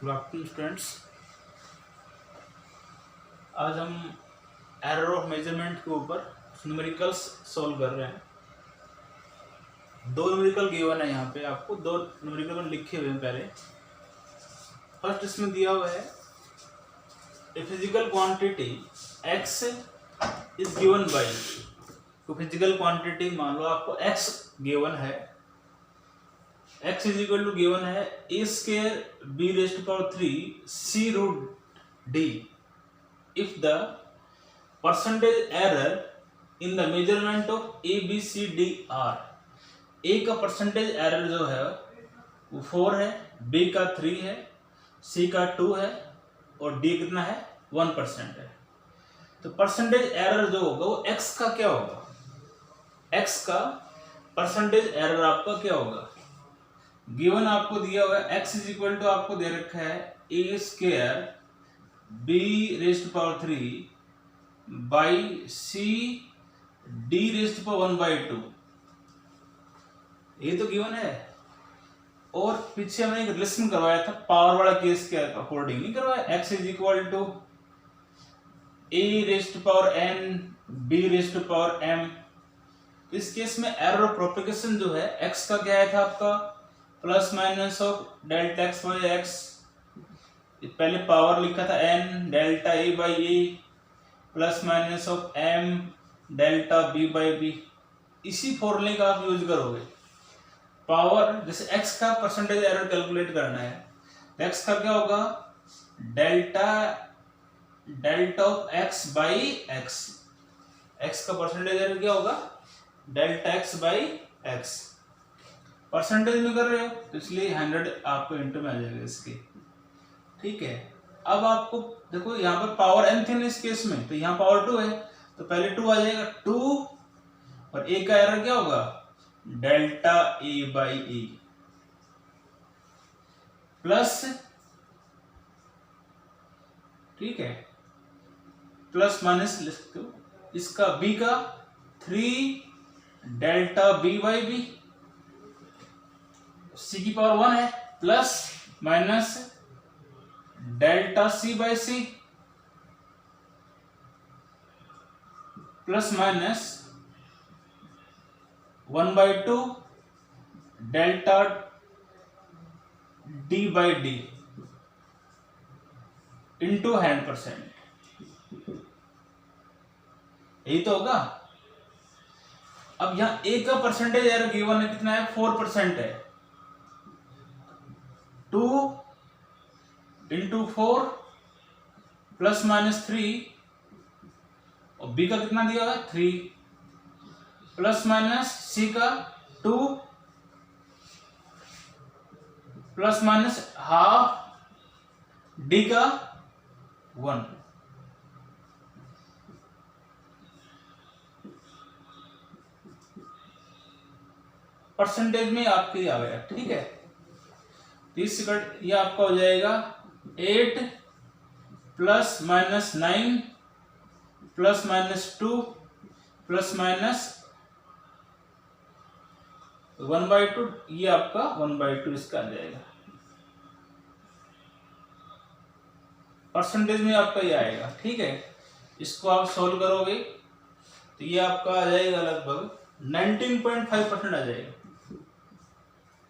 Good afternoon students. आज हम error of measurement के ऊपर न्यूमेरिकल्स सॉल्व कर रहे हैं। दो न्यूमेरिकल गिवन है, यहाँ पे आपको दो न्यूमेरिकल लिखे हुए हैं। पहले फर्स्ट इसमें दिया हुआ है a physical quantity x is given by, तो फिजिकल क्वांटिटी मान लो आपको x गिवन है, x is equal to given है a square b raised to power 3 c root d if the percentage error in the measurement of a b c d are, a का percentage error जो है वो 4 है, b का 3 है, c का 2 है और d कितना है 1% है। तो परसेंटेज एरर जो होगा वो x का क्या होगा, x का परसेंटेज एरर आपका क्या होगा। गिवन आपको दिया हुआ है x इज इक्वल टू आपको दे रखा है a square b raised to power 3 by c d raised to power 1/2, ये तो गिवन है। और पीछे हमने एक रिलेशन करवाया था पावर वाला केस के अकॉर्डिंग, नहीं करवाया, x is equal to a raised to power n b raised to power m। इस केस में एरर ऑफ प्रोपेगेशन जो है x का क्या आया था आपका plus minus of delta x by x, पहले पावर लिखा था n delta a by a plus minus of m delta b by b। इसी फॉर्मूले का आप यूज करोगे। पावर जैसे x का परसेंटेज एरर कैलकुलेट करना है, x का क्या होगा delta delta of x by x, x का परसेंटेज एरर क्या होगा delta x by x। Percentage में कर रहे हो तो इसलिए 100 आपको इंटू में आ जाएगा इसके, ठीक है। अब आपको देखो यहाँ पर पावर n थी ना इस केस में, तो यहाँ पावर 2 है तो पहले 2 आ जाएगा, 2 और a का एरर क्या होगा delta a by e plus, ठीक है, प्लस माइनस इसका b का 3 delta b by b, c की पावर 1 है plus minus delta c by c plus minus 1/2 delta d by d into 100%, यही तो होगा। अब यहां a का परसेंटेज एरर गिवन है कितना है 4% है, 2 इंटू 4 प्लस माइनस 3 और b का कितना दिया हुआ है 3 प्लस माइनस c का 2 प्लस माइनस हाफ d का 1। परसेंटेज में आपके आ गया, ठीक है। इस ये आपका हो जाएगा 8 plus minus 9 plus minus 2 plus minus 1/2, ये आपका 1/2 इसका आ जाएगा। परसेंटेज में आपका ये आएगा, ठीक है। इसको आप सोल्व करोगे तो ये आपका आ जाएगा लगभग 19.5% आ जाएगा,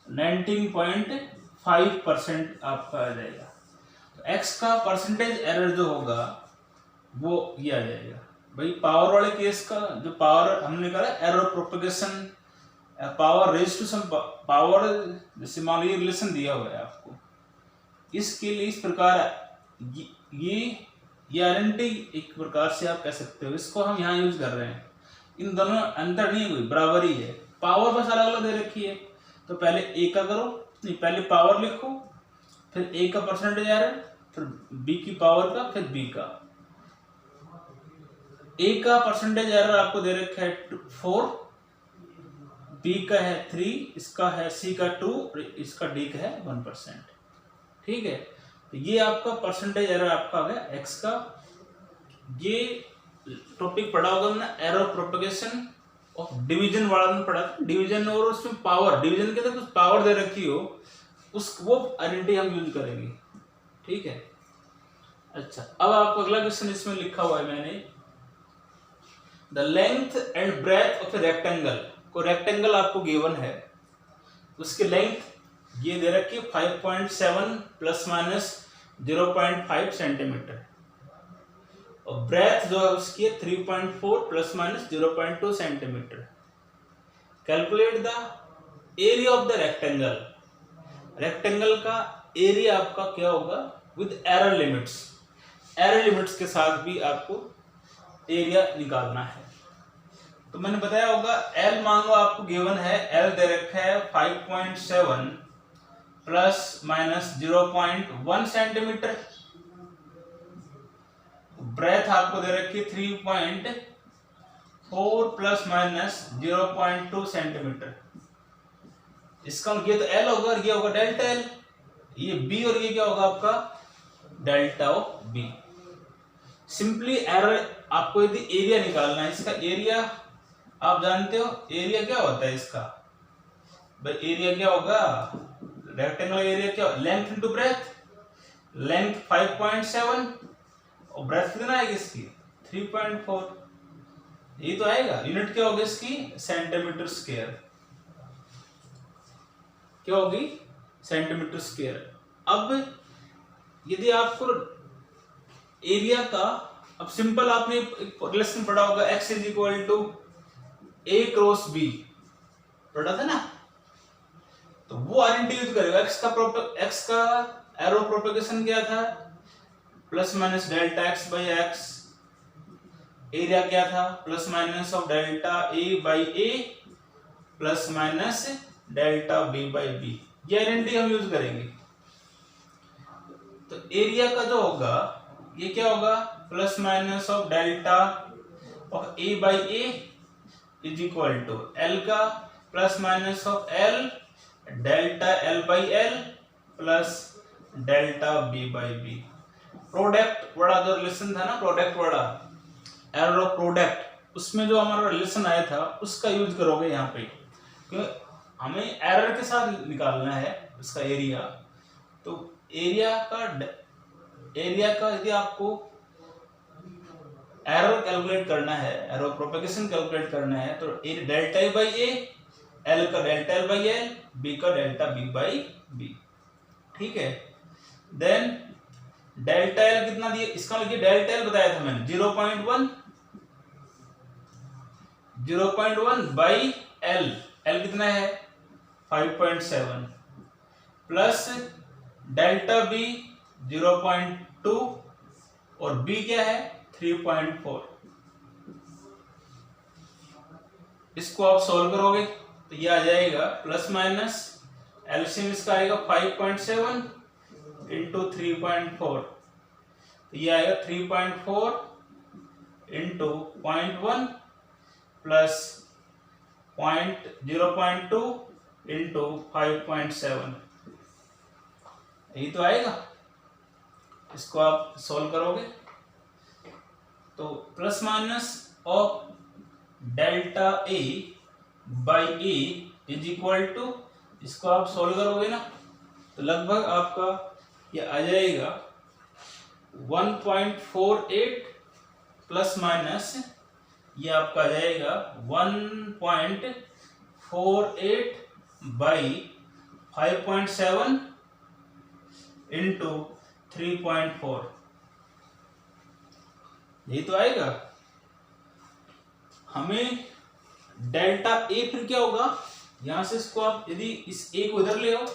19.5% आपका आ जाएगा। तो x का परसेंटेज एरर जो होगा वो ये आ जाएगा। भाई पावर वाले केस का जो पावर हमने करा error propagation power raised to some power, जैसे मान लीजिए रिलेशन दिया हुआ है आपको, इसके लिए इस प्रकार ये आइडेंटिटी एक प्रकार से आप कह सकते हो, इसको हम यहाँ यूज कर रहे हैं। इन दोनों अंतर नहीं हुई, बराबर ही है, पावर बस अलग अलग दे रखी है। तो पहले a का करो, नहीं पहले पावर लिखो, फिर a का परसेंटेज एरर, फिर b की पावर का, फिर b का। a का परसेंटेज एरर आपको दे रखा है 4, b का है 3, इसका है c का 2, इसका d का है 1%, ठीक है। तो ये आपका परसेंटेज एरर आपका आ गया x का। ये टॉपिक पढ़ा होगा ना एरर प्रोपेगेशन ऑफ डिवीजन वाला में पढ़ा था, डिवीजन और उसमें पावर, डिवीजन के अंदर कुछ पावर दे रखी हो, उस वो आइडेंटिटी हम यूज करेंगे। ठीक है। अच्छा, अब आपको अगला क्वेश्चन इसमें लिखा हुआ है मैंने, the length and breadth of a rectangle. को रेक्टेंगल आपको गिवन है, उसकी लेंथ ये दे रखी है 5.7 प्लस माइनस 0.5 सेंटीमीटर, और ब्रेथ जो है उसकी 3.4 plus minus 0.2 centimetre. Calculate the area of the rectangle. Rectangle का एरिया आपका क्या होगा with error limits. Error limits के साथ भी आपको एरिया निकालना है। तो मैंने बताया होगा एल मान लो आपको गिवन है, एल दे रखा है 5.7 प्लस माइनस 0.1 सेंटीमीटर, ब्रेथ आपको दे रखी है 3.4 प्लस माइनस 0.2 सेंटीमीटर। इसका ये तो एल होगा और ये होगा डेल्टा एल, ये बी और ये क्या होगा आपका delta of b. Simply error आपको यदि एरिया निकालना है, इसका एरिया आप जानते हो एरिया क्या होता है इसका, भाई एरिया क्या होगा, रेक्टेंगल एरिया क्या, लेंथ इनटू ब्रेथ। लेंथ 5.7 और ब्रेथ कितना आएगी इसकी 3.4, ये तो आएगा। यूनिट क्या होगी इसकी सेंटीमीटर स्क्वायर, क्या होगी सेंटीमीटर स्क्वायर। अब यदि आपको एरिया का, अब सिंपल आपने रिलेशन पढ़ा होगा x is equal to a cross b, पढ़ा था ना, तो वो आइडेंटिटी यूज करेगा। x का एरो प्रोपेगेशन क्या था, plus minus delta x by x. Area क्या था, plus minus of delta a by a plus minus delta b by b। ये आइडेंटिटी हम यूज करेंगे। तो एरिया का जो होगा ये क्या होगा, plus minus of delta of a by a is equal to L का plus minus of L delta L by L plus delta b by b। Product वाला जो रिलेशन था ना, प्रोडक्ट वाला एरर ऑफ प्रोडक्ट, उसमें जो हमारा relation आया था उसका यूज करोगे यहाँ पे, क्योंकि हमें एरर के साथ निकालना है इसका एरिया। तो एरिया का यदि आपको एरर कैलकुलेट करना है, एरर प्रोपेगेशन कैलकुलेट करना है, तो delta A by A, L का delta L by L, B का डेल्टा बी बाई बी। ठीक है, देन डेल्टा एल कितना दिया, इसका लिखिए डेल्टा एल बताया था मैंने 0.1 बाई एल, एल कितना है 5.7 प्लस डेल्टा बी 0.2 और बी क्या है 3.4। इसको आप सॉल्व करोगे तो ये आ जाएगा प्लस माइनस एलसीएम इसका आएगा 5.7 इंटू 3.4, तो ये आएगा 3.4 इंटू 0.1 प्लस 0.2 इंटू 5.7, यही तो आएगा। इसको आप सॉल्व करोगे तो plus minus of delta A by a is equal to, इसको आप सॉल्व करोगे ना तो लगभग आपका ये आ जाएगा 1.48 प्लस माइनस ये आपका आ जाएगा 1.48 बाई 5.7 इंटू 3.4, यही तो आएगा। हमें डेल्टा ए फिर क्या होगा, यहां से इसको आप यदि इस ए को इधर ले आओ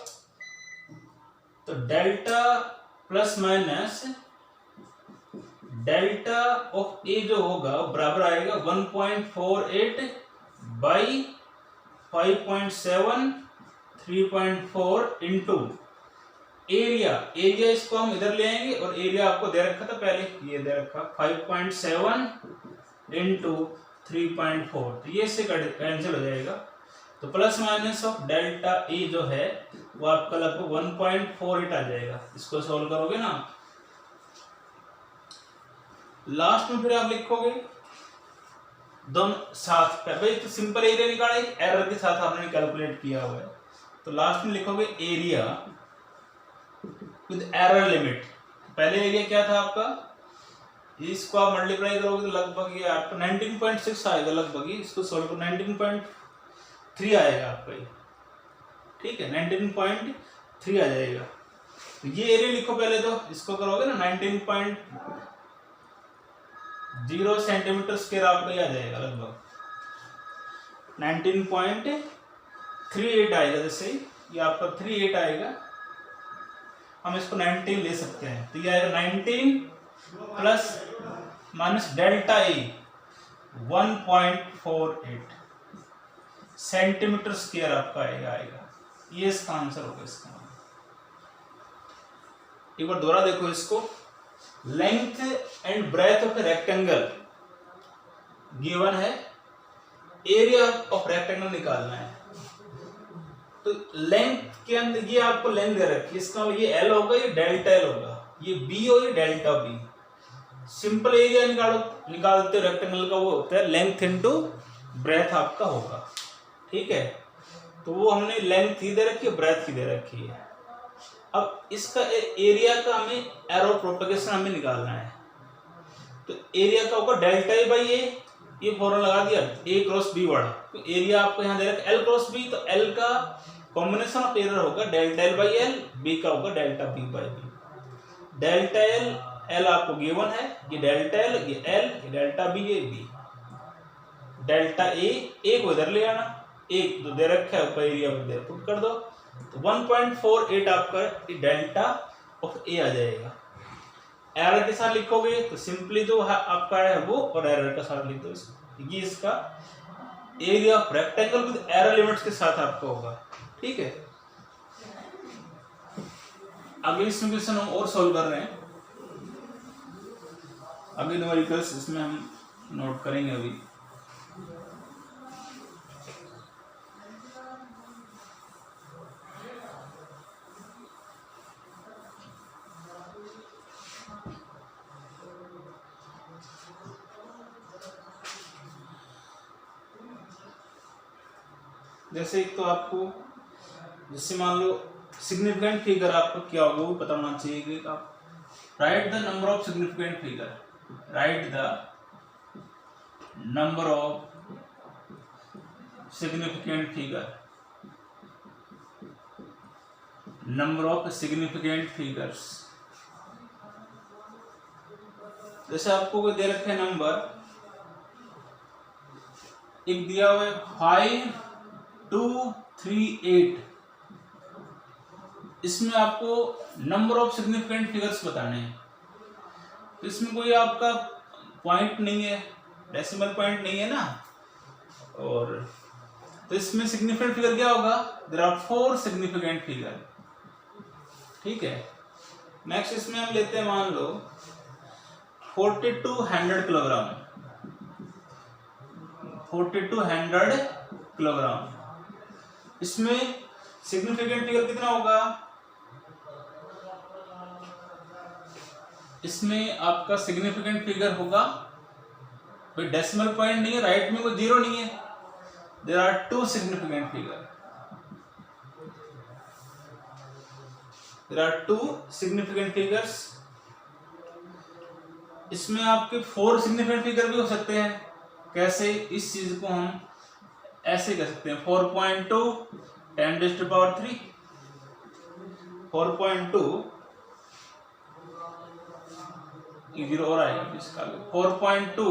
तो delta plus minus delta of A जो होगा बराबर आएगा 1.48 बाई 5.7 3.4 इंटू एरिया। एरिया इसको हम इधर ले आएंगे और एरिया आपको दे रखा था पहले, ये दे रखा 5.7 इंटू 3.4, तो ये इससे कैंसिल हो जाएगा। तो प्लस माइनस ऑफ डेल्टा ए जो है वो आपका लगभग 1.48 आ जाएगा। इसको सॉल्व करोगे ना, लास्ट में फिर आप लिखोगे दोनों साथ, भाई तो सिंपल एरिया निकाला, एरर के साथ आपने कैलकुलेट किया हुआ है, तो लास्ट में लिखोगे एरिया विद एरर लिमिट। पहले एरिया क्या था आपका, इसको आप मल्टीप्लाई करोगे तो लगभग ये आपको 19.6 आएगा लगभग, इसको सॉल्व करो 19.3 आएगा आपका ये, ठीक है 19.3 आ जाएगा। तो ये एरिया लिखो पहले, तो इसको करोगे ना 19.0 सेंटीमीटर स्क्वायर आपका ये आ जाएगा लगभग 19.38 आएगा, जैसे ये आपका 38 आएगा, हम इसको 19 ले सकते हैं, तो ये आएगा 19 प्लस माइनस डेल्टा ए 1.48 सेंटीमीटर स्क्वायर आपका आएगा। ये इसका आंसर होगा इसका। एक बार दोबारा देखो इसको, length and breadth of rectangle given है, एरिया ऑफ रेक्टेंगल निकालना है। तो लेंथ के अंदर ये आपको लेंथ दे रखी है, इसका ये एल होगा, ये डेल्टा एल होगा, ये बी और ये डेल्टा बी। सिंपल एरिया निकालते रेक्टेंगल का वो होता है लेंथ इनटू ब्रेथ आपका होगा, ठीक है। तो वो हमने लेंथ ही दे रखी है, ब्रेथ ही दे रखी है। अब इसका एरिया का हमें एरो प्रोपगेशन हमें निकालना है, तो एरिया का होगा डेल्टा ए बाई ए, ये फॉर्मूला लगा दिया, ए क्रॉस बी वाला। तो एरिया आपको यहाँ दे रखा एल क्रॉस बी, तो एल का कॉम्बिनेशन ऑफ एरिया होगा delta L by L, B का होगा delta B by b. Delta l आपको गिवन है, ये डेल्टा एल, ये एल, ये डेल्टा बी, ये बी। डेल्टा ए को इधर ले आना, एक जो दे रखा है ऊपर एरिया में दे पुट कर दो, तो 1.48 आपका डेल्टा ऑफ ए आ जाएगा। एरर के साथ लिखोगे तो सिंपली जो आपका है वो, और एरर के साथ लिख दो इसको। ये इसका area of rectangle with error limits के साथ आपका होगा, ठीक है। अगली क्वेश्चन हम और सॉल्व कर रहे हैं, अगले न्यूमेरिकल्स इसमें हम नोट करेंगे अभी। जैसे एक तो आपको, जैसे मान लो सिग्निफिकेंट फिगर आपको क्या होगा वो पता होना चाहिए कि आप right the number of significant figure, right the number of significant figure, number of significant figures. जैसे आपको कोई दे रखे नंबर, एक दिया हुआ है 5238, इसमें आपको नंबर ऑफ सिग्निफिकेंट फिगर्स बताने हैं। तो इसमें कोई आपका पॉइंट नहीं है, डेसिमल पॉइंट नहीं है ना, और तो इसमें सिग्निफिकेंट फिगर क्या होगा, देयर आर 4 सिग्निफिकेंट फिगर, ठीक है। नेक्स्ट इसमें हम लेते हैं, मान लो 4200 किलोग्राम, 4200 किलोग्राम, इसमें सिग्निफिकेंट फिगर कितना होगा, इसमें आपका सिग्निफिकेंट फिगर होगा, कोई डेसिमल पॉइंट नहीं है, राइट में कोई जीरो नहीं है, there are 2 significant figure, there are 2 significant figures. इसमें आपके 4 सिग्निफिकेंट फिगर भी हो सकते हैं। कैसे, इस चीज को हम ऐसे कह सकते हैं, 4.2 10⁻³ 4.2 जीरो और आएगा इसका 4.200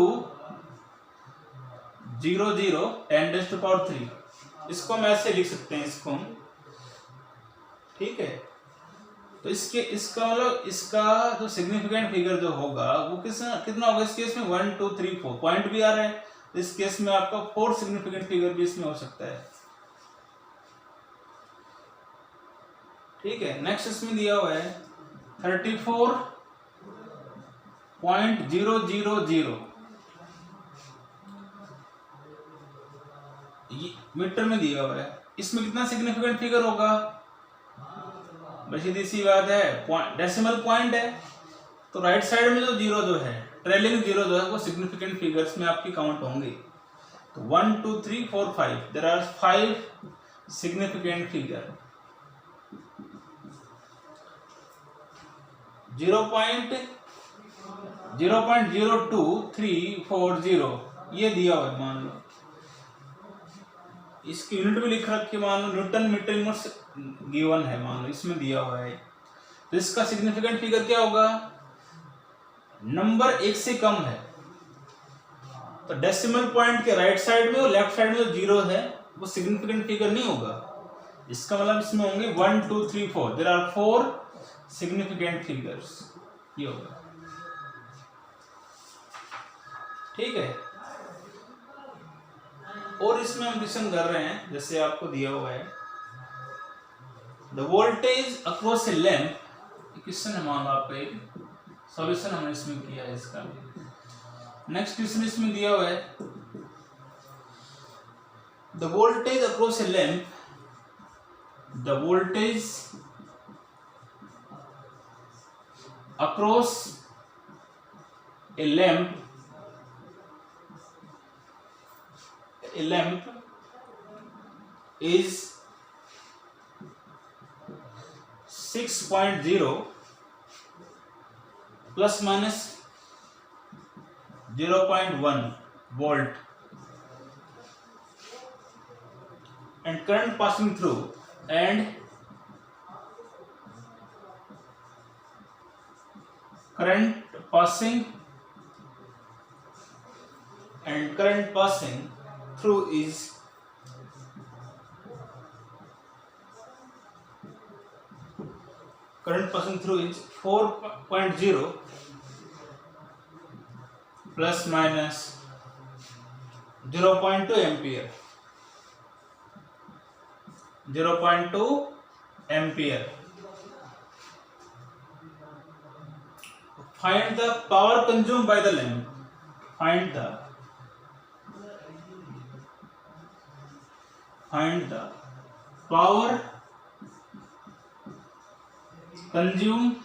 10⁻³, इसको हम ऐसे लिख सकते हैं, इसको हम, ठीक है। तो इसका मतलब इसका जो सिग्निफिकेंट फिगर जो होगा वो कितना होगा, इस केस में 1 2 3 4 पॉइंट भी आ रहा है, इस केस में आपका 4 सिग्निफिकेंट फिगर भी इसमें हो सकता है, ठीक है। नेक्स्ट इसमें दिया हुआ है 34.000 मीटर में दिया हुआ है, इसमें कितना सिग्निफिकेंट फिगर होगा, बस सीधी सी बात है, डेसिमल पॉइंट है, तो राइट साइड में जो जीरो जो है, ट्रेलिंग जीरो जो है, वो सिग्निफिकेंट फिगर्स में आपकी काउंट होंगे। तो 1 2 3 4 5, देयर आर 5 सिग्निफिकेंट फिगर। 0.02340 ये दिया हुआ है, मान लो इसकी यूनिट भी लिख रखी है, मान लो न्यूटन मीटर इनवर्स गिवन है, मान लो इसमें दिया हुआ है। तो इसका सिग्निफिकेंट फिगर क्या होगा? नंबर 1 से कम है तो डेसिमल पॉइंट के राइट साइड में और लेफ्ट साइड में जो जीरो है वो सिग्निफिकेंट फिगर नहीं होगा। इसका मतलब इसमें होंगे 1 2 3 4, देयर आर 4 सिग्निफिकेंट फिगर्स, ये होगा। ठीक है, और इसमें हम क्वेश्चन कर रहे हैं, जैसे आपको दिया हुआ है the voltage across A lamp, question है, मान लो आपका एक सॉल्यूशन हमने इसमें किया है इसका। नेक्स्ट क्वेश्चन इसमें दिया हुआ है the voltage across A lamp, the voltage across A lamp is 6.0 plus minus 0.1 volt and current passing through and current passing through is 4.0 plus minus 0.2 ampere, 0.2 ampere. Find the power consumed by the lamp. Find the power consumed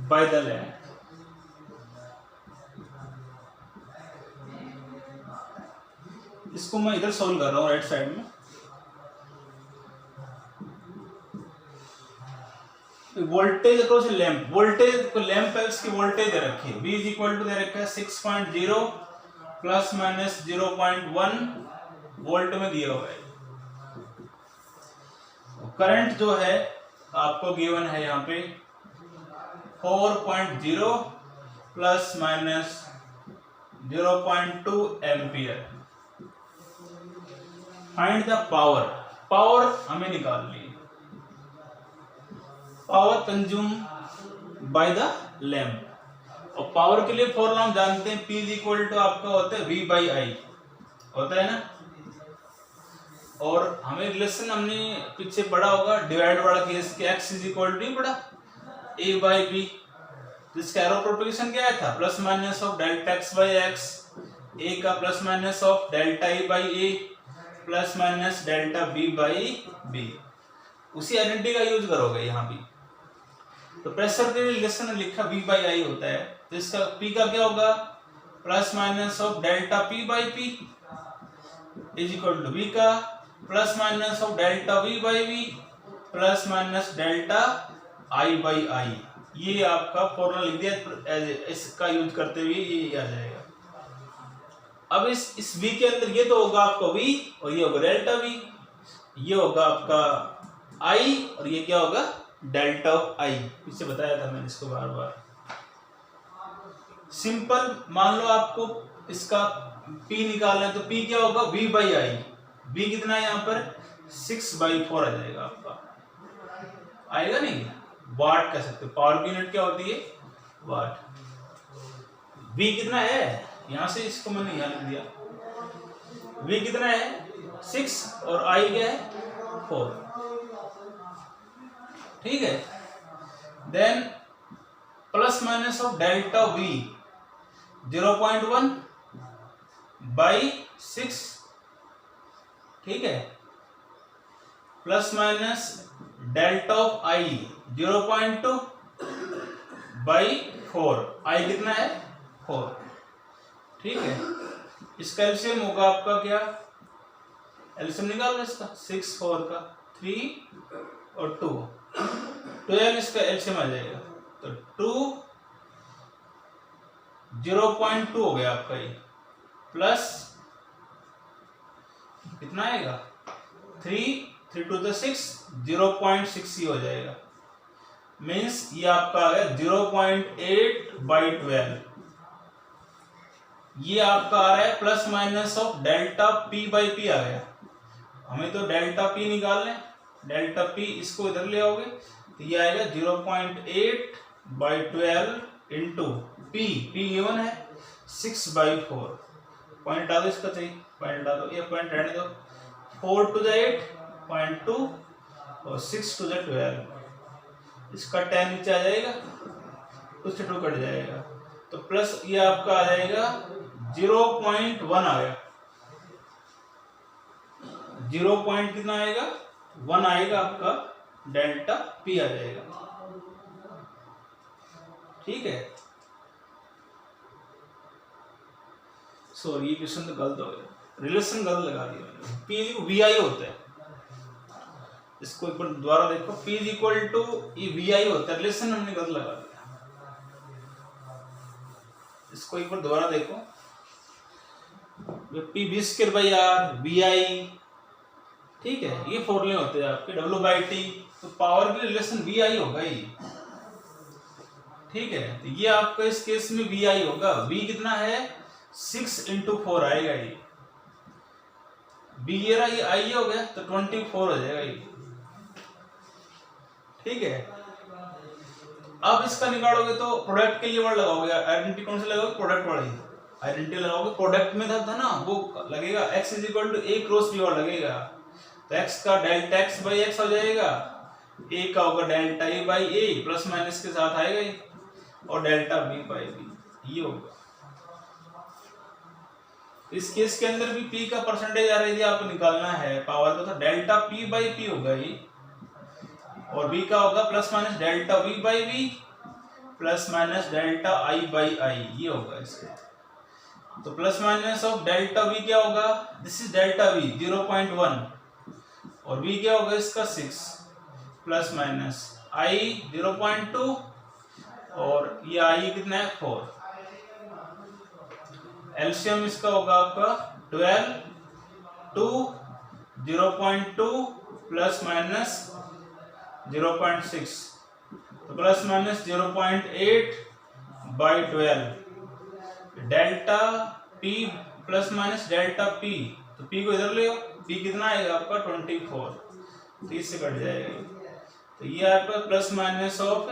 by the lamp. इसको मैं इधर solve कर रहा हूँ right side में। Voltage across lamp, voltage को lamp है उसकी वोल्टेज दे रखी है, V इज इक्वल टू दे रखा है 6.0 प्लस माइनस 0.1 वोल्ट में दिया हुआ है। करंट जो है आपको गिवन है यहाँ पे 4.0 plus minus 0.2 ampere. Find the power, power हमें निकालनी है, power consume by the lamp. और पावर के लिए फॉर्मूला हम जानते हैं, P इज इक्वल टू आपका होता है V बाई आई, होता है ना। और हमें रिलेशन हमने पीछे पढ़ा होगा डिवाइड वाला केस के x इज इक्वल टू पढ़ा A बाई B, जिसका एरो प्रोपगेशन क्या था, plus minus of delta x by x, A का plus minus of delta A by A plus minus delta B by B। उसी identity का use करोगे यहाँ भी। तो प्रेशर के लिए रिलेशन लिखा V बाई आई होता है, तो इसका P का क्या होगा, plus minus of delta P by P is equal to V का plus minus of delta V by V plus minus delta I by I। ये आपका फॉर्मूला लिख दिया, इसका यूज करते हुए ये आ जाएगा। अब इस V के अंदर ये तो होगा आपका V और ये होगा डेल्टा V, ये होगा आपका I और ये क्या होगा डेल्टा ऑफ I। पीछे बताया था मैंने इसको बार बार। सिंपल मान लो आपको इसका P निकालना है, तो P क्या होगा V बाई आई। V कितना है यहाँ पर 6/4 आ जाएगा आपका, आएगा नहीं, वाट कह सकते हो, पावर की यूनिट क्या होती है वाट। V कितना है, यहां से इसको मैंने यहां लिख दिया, V कितना है 6 और I क्या है 4। ठीक है, then plus minus of delta V 0.1 by 6, ठीक है, plus minus delta of I 0.2 by 4, I कितना है 4। ठीक है, इसका एलसीएम होगा आपका क्या, एलसीएम निकालो इसका 6 4 का 3 और 2, 12 इसका एलसीएम आ जाएगा, तो 2 0.2 हो गया आपका ये, प्लस कितना आएगा 3 2 to 6 0.6 ही हो जाएगा, मीन्स ये आपका आ गया 0.8/12। ये आपका आ रहा है plus minus of delta P by P आ गया। हमें तो डेल्टा पी निकालना है, डेल्टा पी इसको इधर ले आओगे तो ये आएगा 0.8/12 इंटू पी, पी गिवन है 6/4, पॉइंट डालो इसका, चाहिए पॉइंट डालो, ये पॉइंट रहने दो, 4 to the 8 0.2 और 6 to the 12, इसका 10 नीचे आ जाएगा, कुछ 2 कट जाएगा, तो प्लस ये आपका आ जाएगा 0.1 आ गया, 0 पॉइंट कितना आएगा 1 आएगा आपका, डेल्टा पी आ जाएगा। ठीक है, सॉरी ये क्वेश्चन तो गलत हो गया, रिलेशन गलत लगा दिया मैंने, पी वी आई होता है, इसको एक बार दोबारा देखो, P is equal to V I होता है, रिलेशन हमने गलत लगा दिया, इसको एक बार दोबारा देखो, P V square by R V I, ठीक है, ये फॉर्मूले होते हैं आपके, W बाई टी, तो पावर के रिलेशन वी आई होगा ही, ठीक है, तो ये आपका इस केस में वी आई होगा, V कितना है 6 into 4 आएगा ये, बी ये रहा, ये आई हो गया तो 24 हो जाएगा ये, ठीक है। अब इसका निकालोगे तो प्रोडक्ट के लिए वर्ड लगाओगे, आइडेंटिटी कौन से लगाओगे, प्रोडक्ट वाली आइडेंटिटी लगाओगे, प्रोडक्ट में था ना वो लगेगा x is equal to a cross b और लगेगा, तो x का डेल्टा x बाई x हो जाएगा, a का होगा delta a by a plus minus के साथ आएगा ये, और डेल्टा b बाई b ये होगा। इस केस के अंदर भी p का परसेंटेज आ रही है, आपको निकालना है पावर का, तो डेल्टा p बाई p होगा ये, और b का होगा plus minus delta v by v plus minus delta i by i, ये होगा इसका। तो plus minus of delta v क्या होगा, दिस इज डेल्टा v 0.1 और v क्या होगा इसका 6 प्लस माइनस i 0.2 और ये i कितना है 4, एलसीएम इसका होगा आपका 12 2 0.2 प्लस माइनस 0.6, तो plus minus 0.8/12, delta p plus minus delta p, तो p को इधर ले आओ, p कितना आएगा आपका 24, 30 से कट जाएगा, तो ये आपका प्लस माइनस ऑफ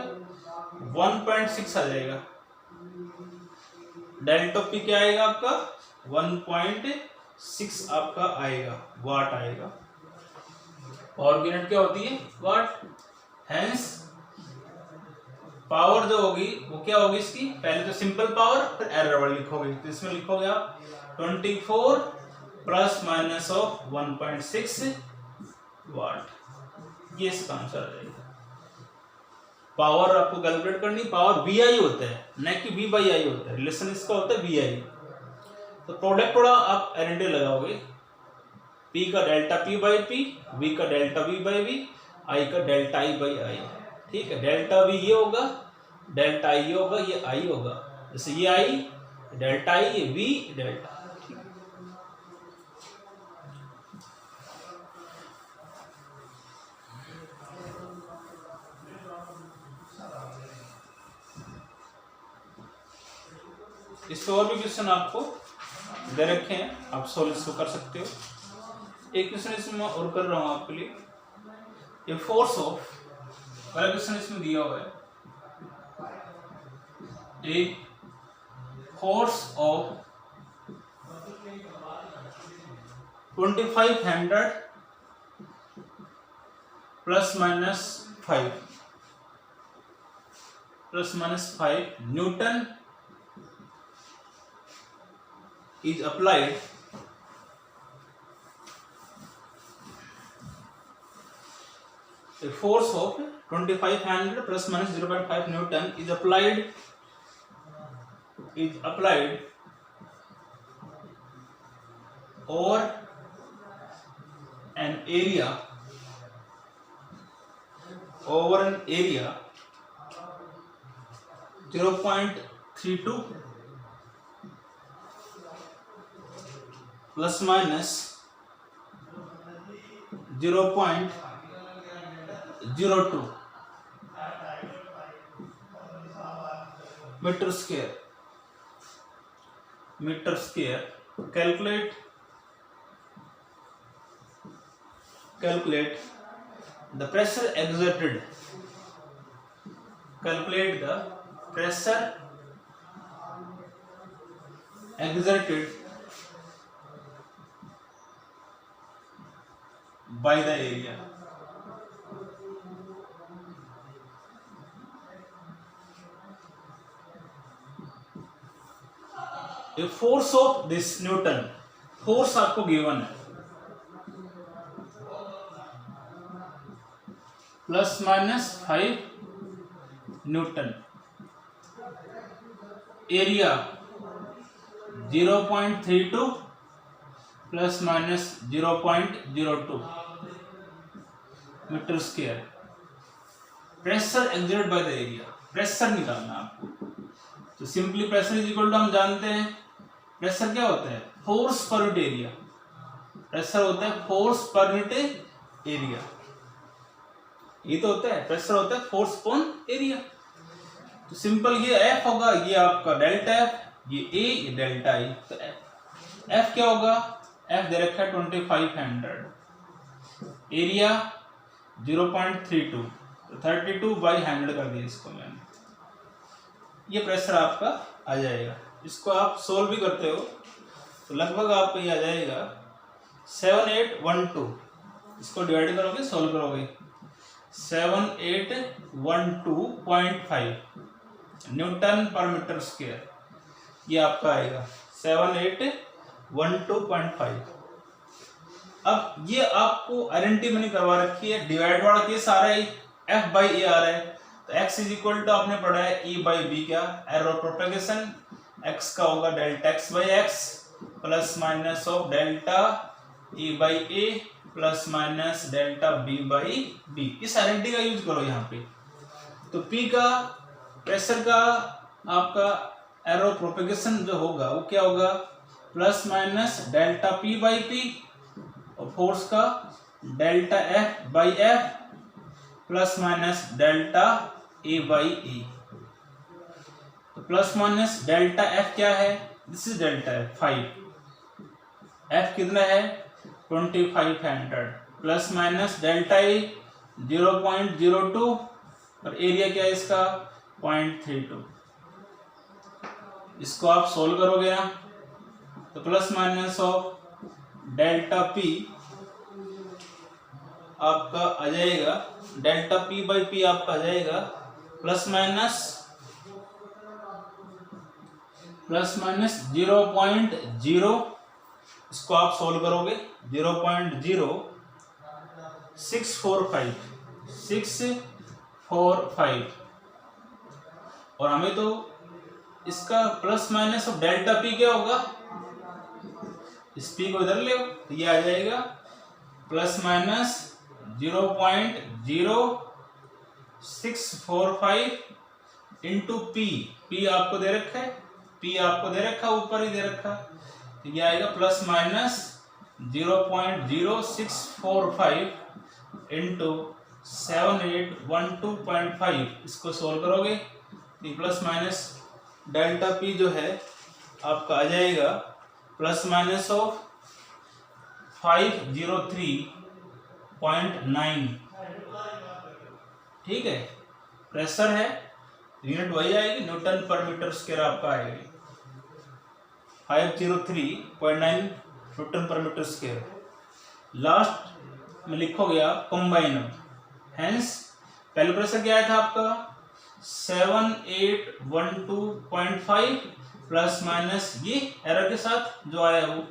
1.6 आ जाएगा, डेल्टा p क्या आएगा आपका 1.6 आपका आएगा, वाट आएगा, पावर की यूनिट क्या होती है वाट, हेंस पावर जो होगी वो क्या होगी इसकी, पहले तो सिंपल पावर फिर एरर वाली लिखोगे, तो इसमें लिखोगे आप 24 प्लस माइनस ऑफ 1.6 वाट, ये इसका आंसर आ जाएगा। पावर आपको कैलकुलेट करनी, पावर वी आई होता है न कि वी बाई आई होता है, रिलेशन इसका होता है वी आई, तो प्रोडक्ट थोड़ा आप आइडेंटिटी लगाओगे, P का delta P by P, V का delta V by V, I का डेल्टा I बाई I, ठीक है, डेल्टा V ये होगा, डेल्टा I ये होगा, ये I होगा, जैसे ये I डेल्टा I, ये V डेल्टा, ठीक है। इससे और भी क्वेश्चन आपको दे रखे हैं, आप सॉल्व इसको कर सकते हो। एक क्वेश्चन इसमें और कर रहा हूं आपके लिए, ये फोर्स ऑफ, पहला क्वेश्चन इसमें दिया हुआ है, a force of 2500 plus minus 5 Newton is applied a force of 2500 plus minus 0.5 Newton is applied over an area over an area 0.32 plus minus 0.02 meter square. Calculate the pressure exerted. Calculate the pressure exerted by the area. A force of this Newton, force आपको given है plus minus 5 newton, area 0.32 plus minus 0.02 metre square. Pressure exerted by the area, pressure निकालना आपको. तो simply pressure is equal to हम जानते हैं pressure क्या होता है, force per unit area. Pressure होता है फोर्स पर यूनिट एरिया, ये तो होता है प्रेशर होता है फोर्स अपॉन एरिया. तो सिंपल ये एफ होगा, ये आपका डेल्टा एफ, ये ए, ये डेल्टा ई. तो एफ क्या होगा, एफ दे रखा है 2500, एरिया 0.32, तो 32 बाई 100 कर दिया इसको मैंने. ये प्रेशर आपका आ जाएगा. इसको आप सोल्व भी करते हो तो लगभग आपको ये आ जाएगा 7812. इसको डिवाइड करोगे सोल्व करोगे 7812.5 न्यूटन पर मीटर स्क्वायर. ये आपका आएगा 7812.5. अब ये आपको आइडेंटिटी मैंने करवा रखी है, डिवाइड वाला केस आ रहा है, एफ बाई ए आ रहा है. तो x इज इक्वल टू आपने पढ़ा है e बाई बी, क्या एरो प्रोपेगेशन. x का होगा delta x by x plus minus of delta e by a plus minus delta b by b. इस आइडेंटिटी का यूज करो यहाँ पे. तो p का प्रेशर का आपका एरो प्रोपेगेशन जो होगा वो क्या होगा, plus minus delta p by P, और फोर्स का delta f by F plus minus delta A by A. तो प्लस माइनस डेल्टा एफ क्या है, this is delta F 5, F कितना है 2500, प्लस माइनस डेल्टा ए 0.02, और एरिया क्या है इसका 0.32. इसको आप सोल्व करोगे ना तो plus minus of delta P आपका आ जाएगा, डेल्टा पी बाई पी आपका आ जाएगा प्लस माइनस 0.0. इसको आप सोल्व करोगे 0.0645, और हमें तो इसका plus minus of delta P क्या होगा, इस पी को इधर ले, तो ये आ जाएगा plus minus 0.0645 into P. P आपको दे रखा है, ऊपर ही दे रखा, तो ये आएगा प्लस माइनस 0.0645 इंटू 7812.5. इसको सोल्व करोगे तो प्लस माइनस डेल्टा पी जो है आपका आ जाएगा प्लस माइनस ऑफ 503.9. ठीक है, प्रेशर है, यूनिट वही आएगी, न्यूटन पर मीटर स्क्वायर आपका आएगी 503.9 न्यूटन पर मीटर स्क्वायर. लास्ट में लिखोगे आप कंबाइन. हेंस पहले प्रेशर क्या आया था आपका 7812.5 प्लस माइनस ये एरर के साथ जो आया वो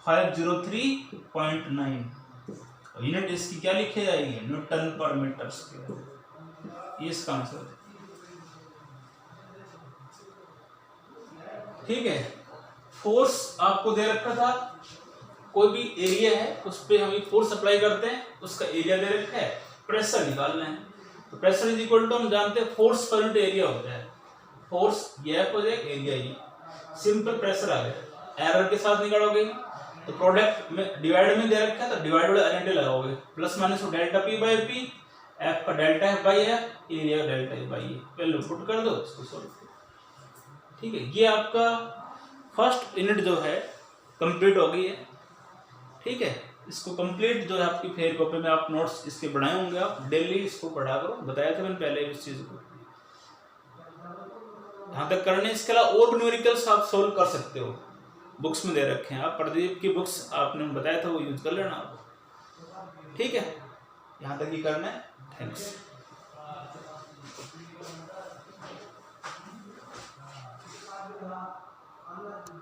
503.9. यूनिट इसकी क्या लिखी जाएगी, न्यूटन पर मीटर स्क्वायर. ये इसका आंसर है. ठीक है, फोर्स आपको दे रखा था, कोई भी एरिया है उस पे हम फोर्स अप्लाई करते हैं, उसका एरिया दे रखा है, प्रेशर निकालना है. तो तो प्रेशर इज इक्वल टू हम जानते हैं फोर्स पर यूनिट एरिया होता है, फोर्स गैप हो जाए एरिया ही, सिंपल प्रेशर आ गया। एरर के साथ निकालोगे तो प्रोडक्ट में डिवाइड में दे रखा है तो डिवाइड वाले एलएनटी लगाओगे, plus minus delta P by P, F का delta F by F, area का delta A by A, value put कर दो, इसको सॉल्व करो। ठीक है, ये आपका फर्स्ट यूनिट जो है कंप्लीट हो गई है। ठीक है, इसको कंप्लीट जो है आपकी फेयर कॉपी में आप नोट्स इसके बनाए होंगे, आप डेली इसको पढ़ा करो, बताया था मैंने पहले इस चीज को, यहाँ तक करने। इसके अलावा और भी न्यूमेरिकल्स आप सोल्व कर सकते हो, बुक्स में दे रखे हैं, आप प्रदीप की बुक्स आपने बताया था वो यूज कर लेना आप। ठीक है, यहाँ तक ही करना है। थैंक्स।